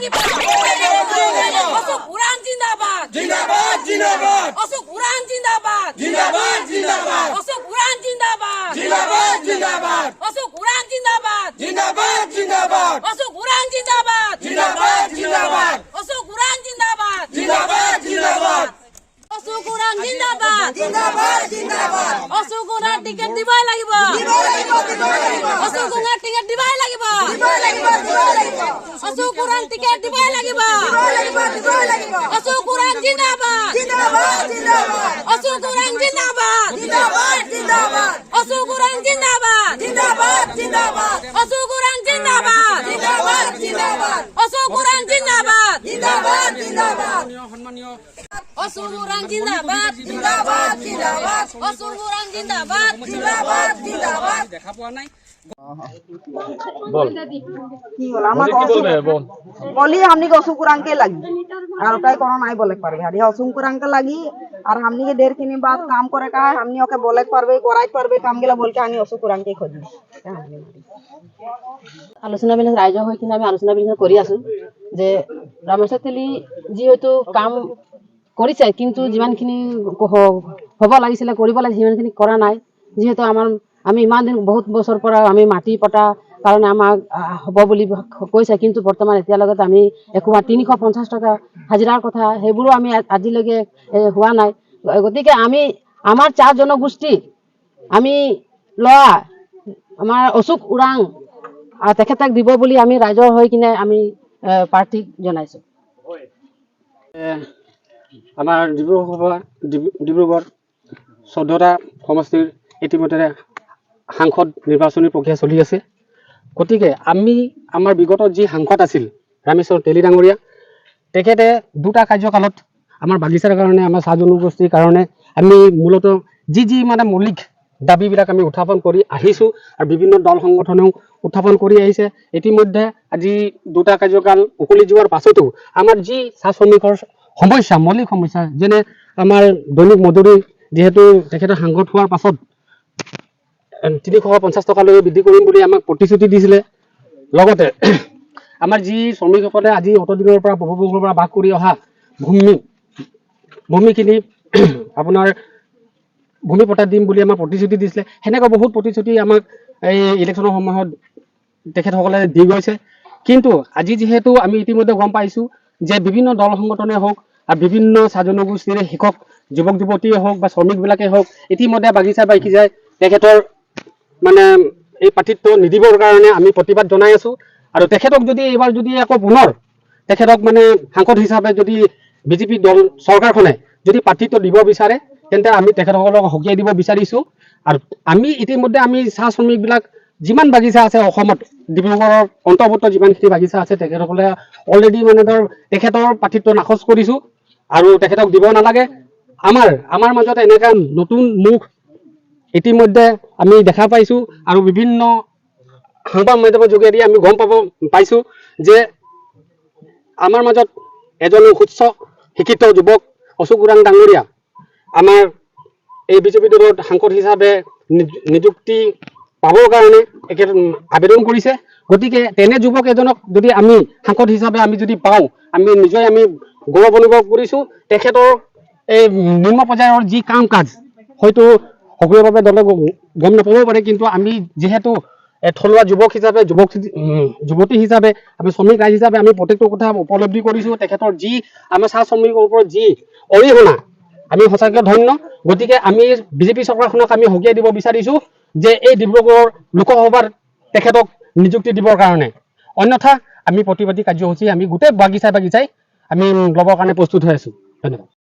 লাগিব অশোক উৰাং জিন্দাবাদ জিন্দাবাদ জিন্দাবাদ অশোক উৰাং জিন্দাবাদ জিন্দাবাদ জিন্দাবাদ অশোক উৰাং জিন্দাবাদ জিন্দাবাদ জিন্দাবাদ অশোক উৰাং জিন্দাবাদ জিন্দাবাদ জিন্দাবাদ অশোক উৰাং জিন্দাবাদ জিন্দাবাদ জিন্দাবাদ অশোক উৰাং জিন্দাবাদ জিন্দাবাদ জিন্দাবাদ অশোক উৰাং জিন্দাবাদ জিন্দাবাদ জিন্দাবাদ অশোক উৰাং টিকেট দিবই লাগিব অশোক উৰাং টিকেট দিবই লাগিব অশোক উৰাং টিকেট দিবই লাগিব অশোক উৰাং জিন্দাবাদ অশোক উৰাং জিন্দাবাদ অশোক উৰাং জিন্দাবাদ অশোক উৰাং জিন্দাবাদ অশোক উৰাং জিন্দাবাদ অশোক উৰাং জিন্দাবাদ অশোক উৰাং জিন্দাবাদ দেখা পোৱা নাই কি বল আমাকে বলি हमनी के अशोक उरांग के लगी और उठाई कोनो नहीं बोले पारबे हरी अशोक उरांग के लगी और हमनी के देर किनी बात काम करे का है हमनी ओके बोले पारबे कराई पारबे काम गेला बोल के हम अशोक उरांग के खोजी আলোচনা বিলাক ৰাইজ হৈ কিনে আমি আলোচনা বিলাক কৰি আছো যে ৰামেশ্বৰ তেলী যি হয়তো কাম কৰিছে কিন্তু যিমানখিনি হ'ব লাগিছিলে কৰিব লাগিছিল সিমানখিনি কৰা নাই যিহেতু আমি ইমান দিন বহুত বছৰ পৰা আমি মাটি পটা কাৰণে আমাক হ'ব বুলি কৈছে কিন্তু বৰ্তমান এতিয়ালৈকে আমি একো 350 টকা হাজিৰাৰ কথা সেইবোৰো আমি আজিলৈকে হোৱা নাই গতিকে আমি আমাৰ চাৰ জনগোষ্ঠী আমি লোৱা আমাৰ অশোক উৰাং তেখেতক দিব বুলি আমি ৰাইজৰ হৈ কিনে আমি প্ৰাৰ্থীক জনাইছো আমাৰ ডিব্ৰুগড় 14টা সমষ্টিৰ ইতিমধ্যে সাংসদ নিৰ্বাচনী প্ৰক্ৰিয়া চলি আছে গতিকে আমি আমাৰ বিগত যি সাংসদ আছিল ৰামেশ্বৰ তেলী ডাঙৰীয়া তেখেতে দুটা কাৰ্যকালত আমাৰ বাগিচাৰ কাৰণে আমাৰ চাহ জনগোষ্ঠীৰ কাৰণে আমি মূলত যি মানে মৌলিক দাবীবিলাক আমি উত্থাপন কৰি আহিছোঁ আৰু বিভিন্ন দল সংগঠনেও উত্থাপন কৰি আহিছে ইতিমধ্যে আজি দুটা কাৰ্যকাল উকলি যোৱাৰ পাছতো আমাৰ যি চাহ শ্ৰমিকৰ সমস্যা মৌলিক সমস্যা যেনে আমাৰ দৈনিক মজুৰি যেহেতু তেখেতে সাংসদ হোৱাৰ পাছত 350 টকালৈ বৃদ্ধি কৰিম বুলি আমাক প্ৰতিশ্ৰুতি দিছিলে লগতে আমাৰ যি শ্ৰমিকসকলে আজি অতদিনৰ পৰা বহুবছৰৰ পৰা বাস কৰি অহা ভূমিখিনি আপোনাৰ ভূমি পট্টা দিম বুলি আমাক প্ৰতিশ্ৰুতি দিছিলে হেনেকৈ বহুত প্ৰতিশ্ৰুতি আমাক এই ইলেকশ্যনৰ সময়ত তেখেতসকলে দি গৈছে কিন্তু আজি যেহেতু আমি ইতিমধ্যে গম পাইছোঁ যে বিভিন্ন দল সংগঠনে হওক আৰু বিভিন্ন চাহ জনগোষ্ঠীৰে শিক্ষক যুৱক যুৱতীয়ে হওক বা শ্ৰমিকবিলাকে হওক ইতিমধ্যে বাগিচা বাইকি যায় তেখেতৰ মানে এই প্ৰাৰ্থিত্ব নিদিবৰ কাৰণে আমি প্ৰতিবাদ জনাই আছোঁ আৰু তেখেতক যদি এইবাৰ যদি আকৌ পুনৰ তেখেতক মানে সাংসদ হিচাপে যদি বিজেপি দল চৰকাৰখনে যদি প্ৰাৰ্থিত্ব দিব বিচাৰে তেন্তে আমি তেখেতসকলক হকিয়াই দিব বিচাৰিছোঁ আৰু আমি ইতিমধ্যে আমি চাহ শ্ৰমিকবিলাক যিমান বাগিচা আছে অসমত ডিব্ৰুগড়ৰ অন্তৰ্ভুক্ত যিমানখিনি বাগিচা আছে তেখেতসকলে অলৰেডি মানে ধৰ তেখেতৰ প্ৰাৰ্থিত্ব নাকচ কৰিছোঁ আৰু তেখেতক দিব নালাগে আমাৰ মাজত এনেকুৱা নতুন মুখ ইতিমধ্যে আমি দেখা পাইছোঁ আৰু বিভিন্ন সংবাদ মাধ্যমৰ যোগেদি আমি গম পাইছোঁ যে আমাৰ মাজত এজন উচ্চ শিক্ষিত যুৱক অশোক উৰাং ডাঙৰীয়া আমাৰ এই বিজেপি দলত সাংসদ হিচাপে নিযুক্তি পাবৰ কাৰণে আবেদন কৰিছে গতিকে তেনে যুৱক এজনক যদি আমি সাংসদ হিচাপে আমি যদি পাওঁ আমি নিজে আমি গৌৰৱ অনুভৱ কৰিছোঁ তেখেতৰ এই নিম্ন পৰ্যায়ৰ যি কাম কাজ হয়তো সক্ৰিয়ভাৱে দলে গম নাপাব পাৰে কিন্তু আমি যিহেতু থলুৱা যুৱক হিচাপে যুৱতী হিচাপে আমি শ্ৰমিক ৰাইজ হিচাপে আমি প্ৰত্যেকটো কথা উপলব্ধি কৰিছোঁ তেখেতৰ যি আমাৰ চাহ শ্ৰমিকৰ ওপৰত যি অৰিহণা আমি সঁচাকৈ ধন্য গতিকে আমি বিজেপি চৰকাৰখনক আমি হকিয়াই দিব বিচাৰিছোঁ যে এই ডিব্ৰুগড় লোকসভাৰ তেখেতক নিযুক্তি দিবৰ কাৰণে অন্যথা আমি প্ৰতিবাদী কাৰ্যসূচী আমি গোটেই বাগিচাই আমি ল'বৰ কাৰণে প্ৰস্তুত হৈ আছোঁ ধন্যবাদ।